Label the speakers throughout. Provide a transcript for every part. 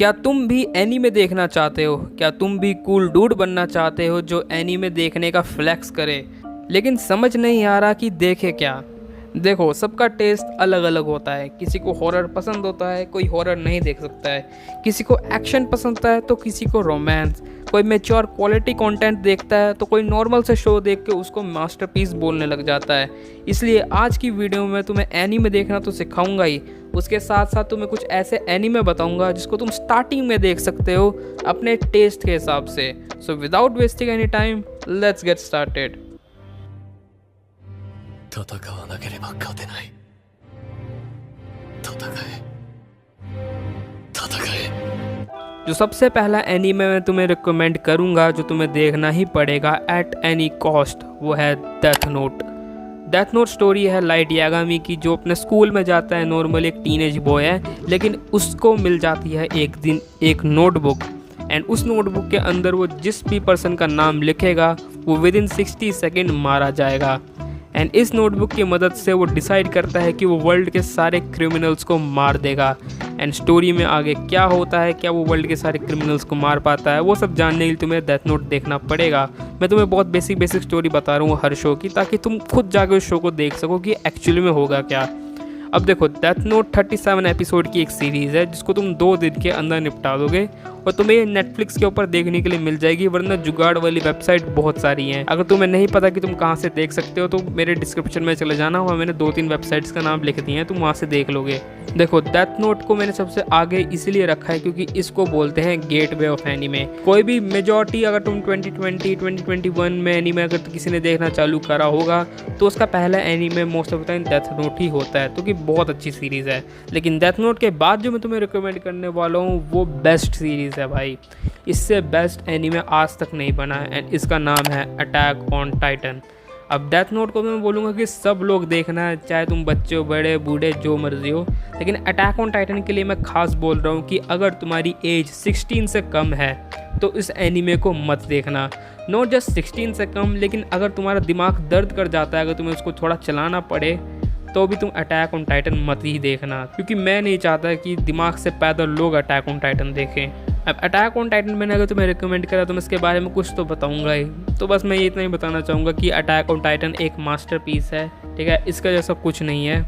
Speaker 1: क्या तुम भी एनीमे देखना चाहते हो? क्या तुम भी कूल डूड बनना चाहते हो जो एनीमे देखने का फ्लेक्स करे, लेकिन समझ नहीं आ रहा कि देखे क्या? देखो, सबका टेस्ट अलग अलग होता है। किसी को हॉरर पसंद होता है, कोई हॉरर नहीं देख सकता है। किसी को एक्शन पसंद है तो किसी को रोमांस। कोई मैच्योर क्वालिटी कंटेंट देखता है तो कोई नॉर्मल से शो देख के उसको मास्टरपीस बोलने लग जाता है। इसलिए आज की वीडियो में तुम्हें एनीमे देखना तो सिखाऊंगा ही, उसके साथ साथ तुम्हें कुछ ऐसे एनीमे बताऊंगा जिसको तुम स्टार्टिंग में देख सकते हो अपने टेस्ट के हिसाब से। So without wasting any time, let's get started.
Speaker 2: 戦わなければ勝てない。戦え戦え。
Speaker 1: जो सबसे पहला एनीमे मैं तुम्हें रिकमेंड करूंगा, जो तुम्हें देखना ही पड़ेगा एट एनी कॉस्ट, वो है death note. Death note story है लाइट यागामी की, जो अपने स्कूल में जाता है। नॉर्मल एक टीनेज बॉय है, लेकिन उसको मिल जाती है एक दिन एक नोटबुक, एंड उस नोटबुक के अंदर वो जिस भी पर्सन का नाम लिखेगा वो विद इन 60 सेकेंड मारा जाएगा। एंड इस नोटबुक की मदद से वो डिसाइड करता है कि वो वर्ल्ड के सारे क्रिमिनल्स को मार देगा। एंड स्टोरी में आगे क्या होता है, क्या वो वर्ल्ड के सारे क्रिमिनल्स को मार पाता है, वो सब जानने के लिए तुम्हें डेथ नोट देखना पड़ेगा। मैं तुम्हें बहुत बेसिक स्टोरी बता रहा हूँ हर शो की, ताकि तुम खुद जाकर उस शो को देख सको कि एक्चुअली में होगा क्या। अब देखो, डेथ नोट 37 एपिसोड की एक सीरीज़ है जिसको तुम 2 दिन के अंदर निपटा दोगे, और तुम्हें ये नेटफ्लिक्स के ऊपर देखने के लिए मिल जाएगी, वरना जुगाड़ वाली वेबसाइट बहुत सारी हैं। अगर तुम्हें नहीं पता कि तुम कहाँ से देख सकते हो तो मेरे डिस्क्रिप्शन में चले जाना, वहाँ मैंने 2-3 वेबसाइट्स का नाम लिख दिए हैं, तुम वहाँ से देख लोगे। देखो, डेथ नोट को मैंने सबसे आगे इसलिए रखा है क्योंकि इसको बोलते हैं गेटवे ऑफ एनीमे। कोई भी मेजॉरिटी, अगर तुम 2020-2021 में एनीमे अगर किसी ने देखना चालू करा होगा तो उसका पहला anime most of the time Death Note ही होता है, तो कि बहुत अच्छी सीरीज़ है। लेकिन डेथ नोट के बाद जो मैं तुम्हें रिकमेंड करने वाला हूँ वो बेस्ट सीरीज़ है भाई। इससे बेस्ट एनीमे आज तक नहीं बना है, एंड इसका नाम है अटैक ऑन टाइटन। अब डेथ नोट को मैं बोलूँगा कि सब लोग देखना है, चाहे तुम बच्चे हो, बड़े बूढ़े, जो मर्जी हो। लेकिन अटैक ऑन टाइटन के लिए मैं खास बोल रहा हूँ कि अगर तुम्हारी एज 16 से कम है तो इस एनीमे को मत देखना। नॉट जस्ट 16 से कम, लेकिन अगर तुम्हारा दिमाग दर्द कर जाता है, अगर तुम्हें उसको थोड़ा चलाना पड़े, तो भी तुम अटैक ऑन टाइटन मत ही देखना, क्योंकि मैं नहीं चाहता कि दिमाग से पैदल लोग अटैक ऑन टाइटन देखें। अब अटैक ऑन टाइटन मैंने अगर तुम्हें रिकमेंड करा तो मैं इसके बारे में कुछ तो बताऊंगा ही। तो बस मैं ये इतना ही बताना चाहूँगा कि अटैक ऑन टाइटन एक मास्टरपीस है, ठीक है, इसका जैसा कुछ नहीं है।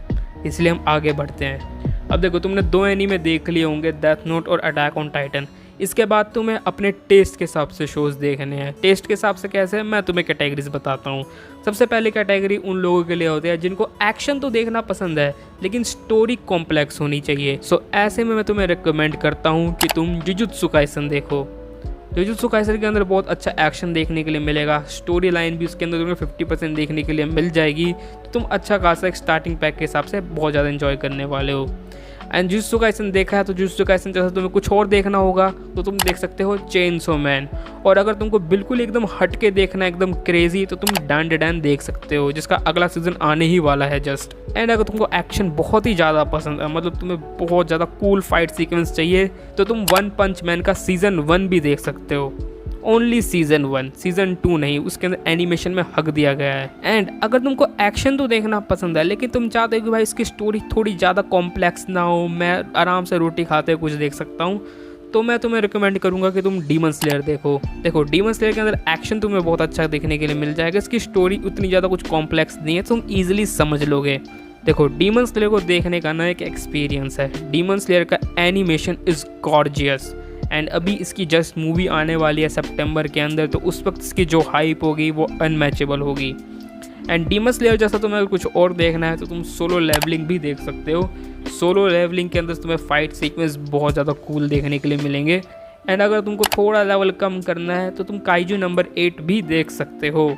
Speaker 1: इसलिए हम आगे बढ़ते हैं। अब देखो, तुमने 2 एनीमे देख लिए होंगे, डेथ नोट और अटैक ऑन टाइटन। इसके बाद तुम्हें अपने टेस्ट के हिसाब से शोज़ देखने हैं। टेस्ट के हिसाब से कैसे, मैं तुम्हें कैटेगरीज बताता हूँ। सबसे पहली कैटेगरी उन लोगों के लिए होती है जिनको एक्शन तो देखना पसंद है लेकिन स्टोरी कॉम्प्लेक्स होनी चाहिए। सो ऐसे में मैं तुम्हें रिकमेंड करता हूँ कि तुम जुजुत्सु काइसन देखो। जुजुत्सु काइसन के अंदर बहुत अच्छा एक्शन देखने के लिए मिलेगा, स्टोरी लाइन भी उसके अंदर तुम्हें 50% देखने के लिए मिल जाएगी। तो तुम अच्छा खासा एक स्टार्टिंग पैक के हिसाब से बहुत ज़्यादा एंजॉय करने वाले हो। एंड जुजुत्सु काइसन देखा है तो जुजुत्सु काइसन जैसा तुम्हें कुछ और देखना होगा तो तुम देख सकते हो चेनसो मैन। और अगर तुमको बिल्कुल एकदम हट के देखना है, एकदम क्रेजी, तो तुम डैन देख सकते हो, जिसका अगला सीजन आने ही वाला है जस्ट। एंड अगर तुमको एक्शन बहुत ही ज़्यादा पसंद है, मतलब तुम्हें बहुत ज़्यादा कूल फाइट सीक्वेंस चाहिए, तो तुम वन पंच मैन का सीज़न 1 भी देख सकते हो। ओनली सीज़न 1, सीज़न 2 नहीं, उसके अंदर एनिमेशन में हक दिया गया है। एंड अगर तुमको एक्शन तो देखना पसंद है लेकिन तुम चाहते हो कि भाई इसकी स्टोरी थोड़ी ज़्यादा कॉम्प्लेक्स ना हो, मैं आराम से रोटी खाते कुछ देख सकता हूँ, तो मैं तुम्हें रिकमेंड करूँगा कि तुम डीमन स्लेयर देखो। देखो, डीमन स्लेयर के अंदर एक्शन तुम्हें बहुत अच्छा देखने के लिए मिल जाएगा। इसकी स्टोरी उतनी ज़्यादा कुछ कॉम्प्लेक्स नहीं है, तुम ईजिली समझ लोगे। देखो, डीमन स्लेयर को देखने का ना एक एक्सपीरियंस है। डीमन स्लेयर का एनिमेशन इज़ गॉर्जियस, एंड अभी इसकी जस्ट मूवी आने वाली है सितंबर के अंदर, तो उस वक्त इसकी जो हाइप होगी वो अनमैचेबल होगी। एंड डीमन स्लेयर जैसा तुम्हें अगर कुछ और देखना है तो तुम सोलो लेवलिंग भी देख सकते हो। सोलो लेवलिंग के अंदर तुम्हें फाइट सीक्वेंस बहुत ज़्यादा कूल देखने के लिए मिलेंगे। एंड अगर तुमको थोड़ा लेवल कम करना है तो तुम काइजू नंबर 8 भी देख सकते हो।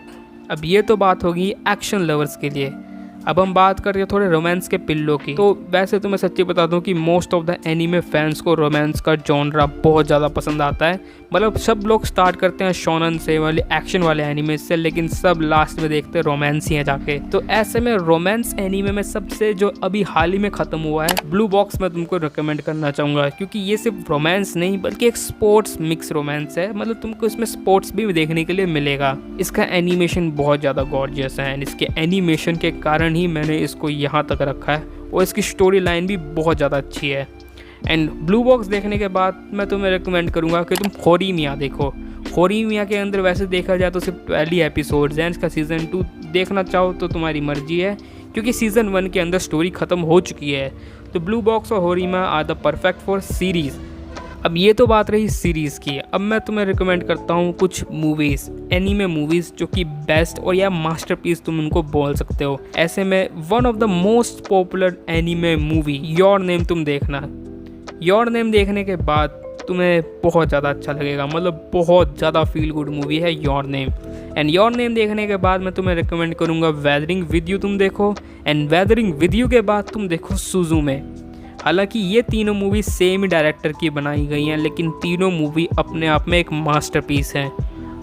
Speaker 1: अब ये तो बात होगी एक्शन लवर्स के लिए। अब हम बात करते हैं थोड़े रोमांस के पिल्लों की। तो वैसे तो मैं सच्ची बता दूं कि most of the anime fans को रोमांस का जॉनरा बहुत ज़्यादा पसंद आता है। मतलब सब लोग स्टार्ट करते हैं शोनन से, वाले एक्शन वाले एनीमे से, लेकिन सब लास्ट में देखते हैं रोमांस ही है जाके। तो ऐसे में रोमांस एनीमे में सबसे जो अभी हाल ही में ख़त्म हुआ है, ब्लू बॉक्स, मैं तुमको रिकमेंड करना चाहूँगा, क्योंकि ये सिर्फ रोमांस नहीं बल्कि एक स्पोर्ट्स मिक्स रोमांस है। मतलब तुमको इसमें स्पोर्ट्स भी देखने के लिए मिलेगा। इसका एनिमेशन बहुत ज़्यादा गॉर्जियस है, एंड इसके एनिमेशन के कारण ही मैंने इसको यहाँ तक रखा है, और इसकी स्टोरी लाइन भी बहुत ज़्यादा अच्छी है। एंड ब्लू बॉक्स देखने के बाद मैं तुम्हें रिकमेंड करूँगा कि तुम होरीमिया देखो। होरीमिया के अंदर वैसे देखा जाए तो सिर्फ 12 एपिसोड्स हैं, इसका सीज़न 2 देखना चाहो तो तुम्हारी मर्जी है, क्योंकि सीज़न 1 के अंदर स्टोरी ख़त्म हो चुकी है। तो ब्लू बॉक्स और Horimiya are the perfect for series. अब ये तो बात रही सीरीज़ की। अब मैं तुम्हें रिकमेंड करता हूँ कुछ मूवीज़, एनीमे मूवीज़ जो कि बेस्ट और या मास्टरपीस तुम उनको बोल सकते हो। ऐसे में one of the most popular anime movie your name तुम देखना। योर नेम देखने के बाद तुम्हें बहुत ज़्यादा अच्छा लगेगा, मतलब बहुत ज़्यादा फील गुड मूवी है your name. And your name देखने के बाद मैं तुम्हें रिकमेंड करूँगा वेदरिंग विद यू तुम देखो, एंड वेदरिंग विद यू के बाद तुम देखो सुजुमे। हालांकि ये तीनों मूवी सेम ही डायरेक्टर की बनाई गई हैं, लेकिन तीनों मूवी अपने आप में एक मास्टरपीस हैं।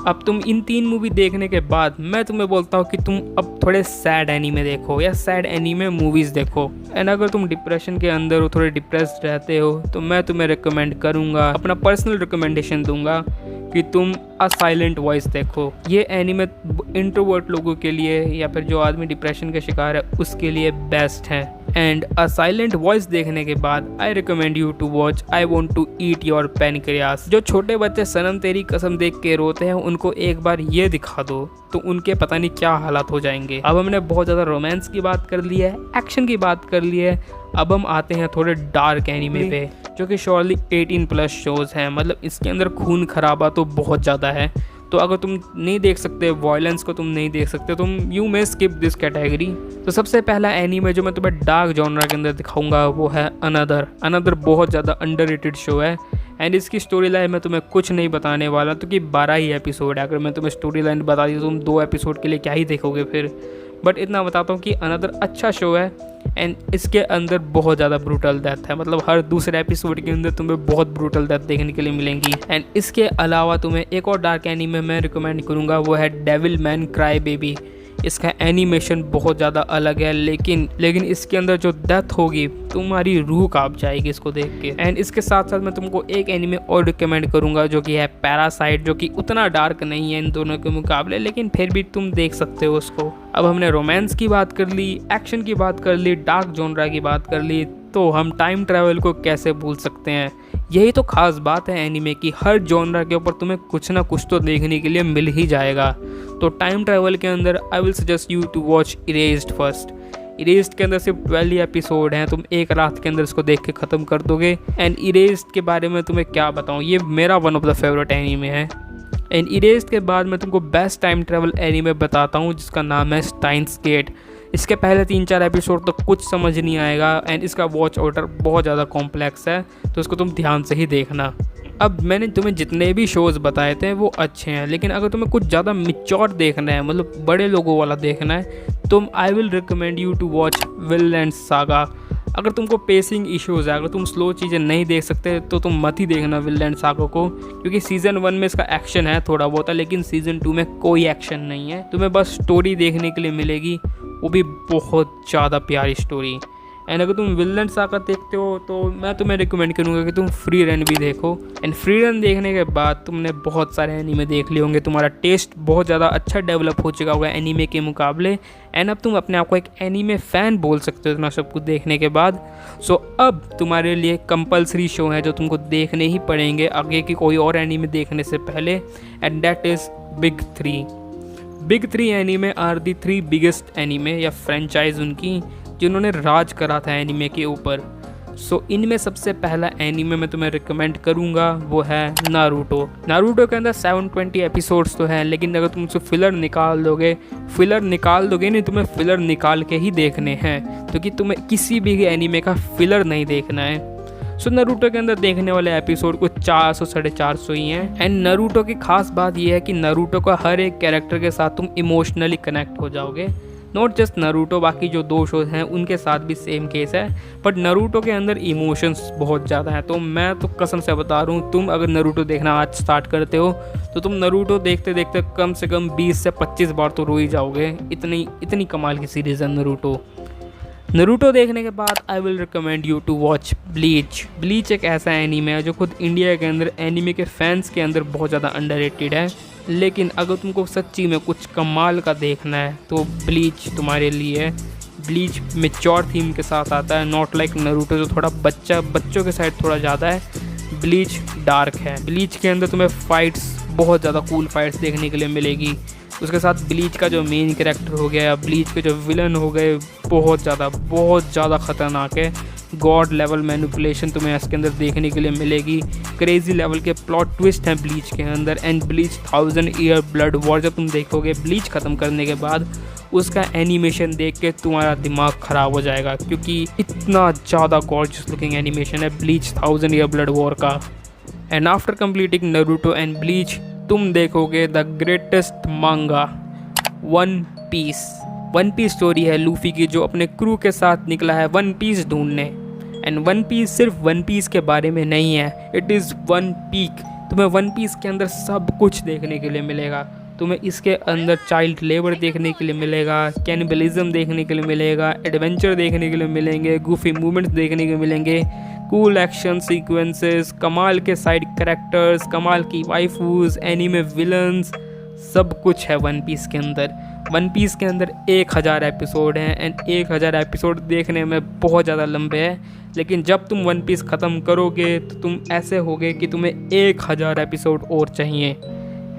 Speaker 1: अब तुम इन 3 मूवी देखने के बाद मैं तुम्हें बोलता हूँ कि तुम अब थोड़े सैड एनीमे देखो या सैड एनीमे मूवीज़ देखो। एंड अगर तुम डिप्रेशन के अंदर हो, थोड़े डिप्रेस्ड रहते हो, तो मैं तुम्हें रिकमेंड करूँगा, अपना पर्सनल रिकमेंडेशन दूंगा कि तुम अ साइलेंट वॉइस देखो। ये एनीमे इंट्रोवर्ट लोगों के लिए या फिर जो आदमी डिप्रेशन के शिकार है उसके लिए बेस्ट है। एंड अ साइलेंट वॉइस देखने के बाद I recommend you to watch I want to eat your pancreas. जो छोटे बच्चे सनम तेरी कसम देख के रोते हैं उनको एक बार ये दिखा दो तो उनके पता नहीं क्या हालात हो जाएंगे। अब हमने बहुत ज़्यादा रोमांस की बात कर ली है, एक्शन की बात कर ली है, अब हम आते हैं थोड़े डार्क एनीमे पे जो कि श्योरली 18+ शोज़ हैं। मतलब इसके अंदर खून खराबा तो बहुत ज़्यादा है, तो अगर तुम नहीं देख सकते, वॉयलेंस को तुम नहीं देख सकते, तुम you may skip this category. तो सबसे पहला एनीमे जो मैं तुम्हें डार्क जॉनरा के अंदर दिखाऊंगा वो है अनदर। अनदर बहुत ज़्यादा अंडररेटेड शो है एंड इसकी स्टोरी लाइन मैं तुम्हें कुछ नहीं बताने वाला, तो कि 12 ही एपिसोड है। अगर मैं तुम्हें स्टोरी लाइन बता दी तो तुम 2 एपिसोड के लिए क्या ही देखोगे फिर। बट इतना बताता हूँ कि अनदर अच्छा शो है एंड इसके अंदर बहुत ज़्यादा ब्रूटल डेथ है। मतलब हर दूसरे एपिसोड के अंदर तुम्हें बहुत ब्रूटल डेथ देखने के लिए मिलेंगी। एंड इसके अलावा तुम्हें एक और डार्क एनीमे मैं रिकमेंड करूँगा, वो है डेविल मैन क्राई बेबी। इसका एनिमेशन बहुत ज़्यादा अलग है, लेकिन इसके अंदर जो डेथ होगी तुम्हारी रूह कांप जाएगी इसको देख के। एंड इसके साथ साथ मैं तुमको एक एनीमे और रिकमेंड करूँगा जो कि है पैरासाइट, जो कि उतना डार्क नहीं है इन दोनों के मुकाबले, लेकिन फिर भी तुम देख सकते हो उसको। अब हमने रोमांस की बात कर ली, एक्शन की बात कर ली, डार्क जॉनरा की बात कर ली, तो हम टाइम ट्रैवल को कैसे भूल सकते हैं। यही तो खास बात है एनीमे की, हर जॉनरा के ऊपर तुम्हें कुछ ना कुछ तो देखने के लिए मिल ही जाएगा। तो टाइम ट्रैवल के अंदर I will suggest you to watch Erased first. Erased के अंदर सिर्फ 12 एपिसोड हैं, तुम एक रात के अंदर इसको देख के ख़त्म कर दोगे। एंड इरेज्ड के बारे में तुम्हें क्या बताऊँ, ये मेरा one of the favourite anime है। एंड इरेज्ड के बाद मैं तुमको बेस्ट टाइम ट्रैवल एनीमे बताता हूँ जिसका नाम है स्टाइन्स गेट। इसके पहले 3-4 एपिसोड तो कुछ समझ नहीं आएगा एंड इसका वॉच ऑर्डर बहुत ज़्यादा कॉम्प्लेक्स है, तो इसको तुम ध्यान से ही देखना। अब मैंने तुम्हें जितने भी शोज़ बताए थे वो अच्छे हैं, लेकिन अगर तुम्हें कुछ ज़्यादा मिच्योर देखना है, मतलब बड़े लोगों वाला देखना है, तो I will recommend you to watch Vinland Saga. अगर तुमको पेसिंग इश्यूज़ है, अगर तुम स्लो चीज़ें नहीं देख सकते तो तुम मत ही देखना विनलैंड सागा को, क्योंकि सीज़न 1 में इसका एक्शन है थोड़ा बहुत है, लेकिन सीज़न 2 में कोई एक्शन नहीं है। तुम्हें बस स्टोरी देखने के लिए मिलेगी, वो भी बहुत ज़्यादा प्यारी स्टोरी। एंड अगर तुम विनलैंड सागा देखते हो तो मैं तुम्हें रिकमेंड करूँगा कि तुम फ्री रन भी देखो। एंड फ्री रन देखने के बाद तुमने बहुत सारे एनीमे देख लिए होंगे, तुम्हारा टेस्ट बहुत ज़्यादा अच्छा डेवलप हो चुका होगा एनीमे के मुकाबले। एंड अब तुम अपने आप को एक एनीमे फ़ैन बोल सकते हो इतना सब कुछ देखने के बाद। सो अब तुम्हारे लिए कंपलसरी शो है जो तुमको देखने ही पड़ेंगे आगे की कोई और एनीमे देखने से पहले, and that is big 3। Big 3 anime are the 3 biggest anime या फ्रेंचाइज उनकी जिन्होंने राज करा था एनीमे के ऊपर। सो इनमें सबसे पहला एनीमे मैं तुम्हें रिकमेंड करूँगा वो है नारुतो। नारुतो के अंदर 720 एपिसोड्स तो हैं, लेकिन अगर तुम उससे फिलर निकाल दोगे नहीं, तुम्हें फिलर निकाल के ही देखने हैं, क्योंकि तुम्हें किसी भी एनीमे का फिलर नहीं देखना है। सो नारुतो के अंदर देखने वाले एपिसोड कुछ 400-450 ही हैं। एंड नारुतो की खास बात यह है कि नारुतो का हर एक कैरेक्टर के साथ तुम इमोशनली कनेक्ट हो जाओगे। नॉट जस्ट नारुतो, बाकी जो 2 शोज हैं उनके साथ भी सेम केस है, बट नारुतो के अंदर इमोशंस बहुत ज़्यादा हैं। तो मैं तो कसम से बता रहा हूँ, तुम अगर नारुतो देखना आज स्टार्ट करते हो तो तुम नारुतो देखते देखते कम से कम 20 से 25 बार तो रो ही जाओगे। इतनी कमाल की सीरीज़ है नारुतो देखने के बाद I will recommend you to watch Bleach. Bleach एक ऐसा एनीमे है जो खुद इंडिया के अंदर एनीमे के फैंस के अंदर बहुत ज़्यादा अंडररेटेड है, लेकिन अगर तुमको सच्ची में कुछ कमाल का देखना है तो ब्लीच तुम्हारे लिए ब्लीच मेच्योर थीम के साथ आता है, नॉट लाइक नारुतो जो थोड़ा बच्चों के साइड थोड़ा ज़्यादा है। ब्लीच डार्क है। ब्लीच के अंदर तुम्हें फ़ाइट्स, बहुत ज़्यादा कूल फाइट्स देखने के लिए मिलेगी। उसके साथ ब्लीच का जो मेन कैरेक्टर हो गया, ब्लीच के जो विलन हो गए, बहुत ज़्यादा ख़तरनाक है। गॉड लेवल मैनिपुलेशन तुम्हें इसके अंदर देखने के लिए मिलेगी। क्रेजी लेवल के प्लॉट ट्विस्ट हैं ब्लीच के अंदर। And bleach 1000 year blood war जब तुम देखोगे ब्लीच ख़त्म करने के बाद, उसका एनिमेशन देख के तुम्हारा दिमाग ख़राब हो जाएगा, क्योंकि इतना ज़्यादा गॉर्जियस लुकिंग एनिमेशन है ब्लीच 1000 ईयर ब्लड वॉर का। And after completing Naruto and Bleach, तुम देखोगे the greatest manga, one piece. One piece story है लूफी की, जो अपने क्रू के साथ निकला है वन पीस ढूंढने। एंड वन पीस सिर्फ वन पीस के बारे में नहीं है, इट इज़ वन पीक। तुम्हें वन पीस के अंदर सब कुछ देखने के लिए मिलेगा। तुम्हें इसके अंदर चाइल्ड लेबर देखने के लिए मिलेगा, कैनिबलिज्म देखने के लिए मिलेगा, एडवेंचर देखने के लिए मिलेंगे, गुफी मूवमेंट्स देखने के मिलेंगे, कूल एक्शन सीक्वेंसेस, कमाल के साइड कैरेक्टर्स, कमाल की वाइफूज, एनीमे विलन्स, सब कुछ है वन पीस के अंदर। वन पीस के अंदर 1000 एपिसोड हैं। एंड 1000 एपिसोड देखने में बहुत ज़्यादा लंबे हैं, लेकिन जब तुम वन पीस ख़त्म करोगे तो तुम ऐसे होगे कि तुम्हें 1000 एपिसोड और चाहिए।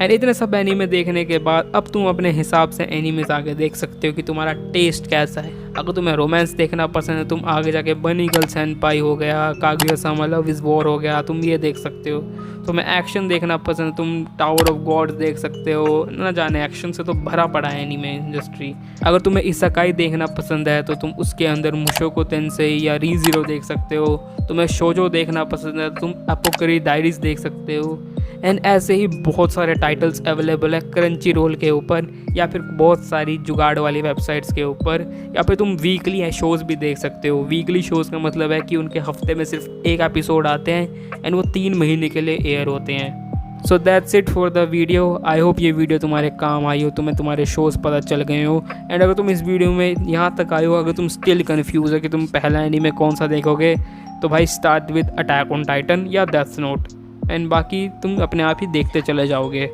Speaker 1: एंड इतने सब एनीमे देखने के बाद अब तुम अपने हिसाब से एनीमेस आगे देख सकते हो कि तुम्हारा टेस्ट कैसा है। अगर तुम्हें रोमांस देखना पसंद है, तुम आगे जाके बनी गर्ल सेनपाई हो गया, कागुया-सामा लव इज़ वॉर हो गया, तुम ये देख सकते हो। तुम्हें एक्शन देखना पसंद है, तुम टावर ऑफ गॉड्स देख सकते हो। ना जाने एक्शन से तो भरा पड़ा है एनीमे इंडस्ट्री। अगर तुम्हें इसेकाई देखना पसंद है तो तुम उसके अंदर मुशोको टेंसेई या रीज़ीरो देख सकते हो। तुम्हें शोजो देखना पसंद है तो तुम अपोकरी डायरीज देख सकते हो। एंड ऐसे ही बहुत सारे टाइटल्स अवेलेबल है क्रंची रोल के ऊपर, या फिर बहुत सारी जुगाड़ वाली वेबसाइट्स के ऊपर, या फिर तुम वीकली शोज़ भी देख सकते हो। वीकली शोज़ का मतलब है कि उनके हफ्ते में सिर्फ एक एपिसोड आते हैं एंड वो 3 महीने के लिए एयर होते हैं। So that's it for the video. I hope ये वीडियो तुम्हारे काम आई हो, तुम्हें तुम्हारे शोज़ पता चल गए हो। एंड अगर तुम इस वीडियो में यहाँ तक आए हो, अगर तुम स्टिल कन्फ्यूज़ है कि तुम पहला एनीमे कौन सा देखोगे, तो भाई start with attack on Titan या डेथ नोट, एंड बाकी तुम अपने आप ही देखते चले जाओगे।